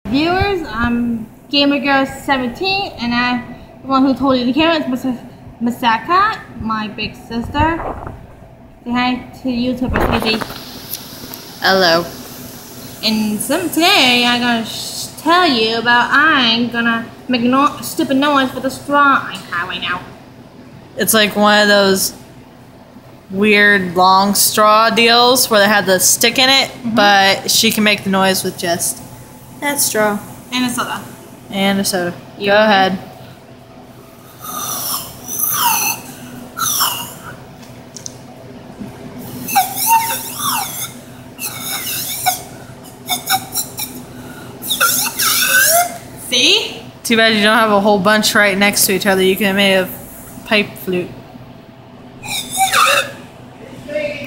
Viewers, I'm GamerGirl17, and the one who told you the camera is Masaka, my big sister. Say hi to YouTubers, Izzy. Hello. And today I'm gonna tell you about I'm gonna make a stupid noise for the straw I have right now. It's like one of those weird long straw deals where they have the stick in it, but she can make the noise with just that straw. And a soda. And a soda. You Go ready? ahead. See? Too bad you don't have a whole bunch right next to each other. You could have made a pipe flute.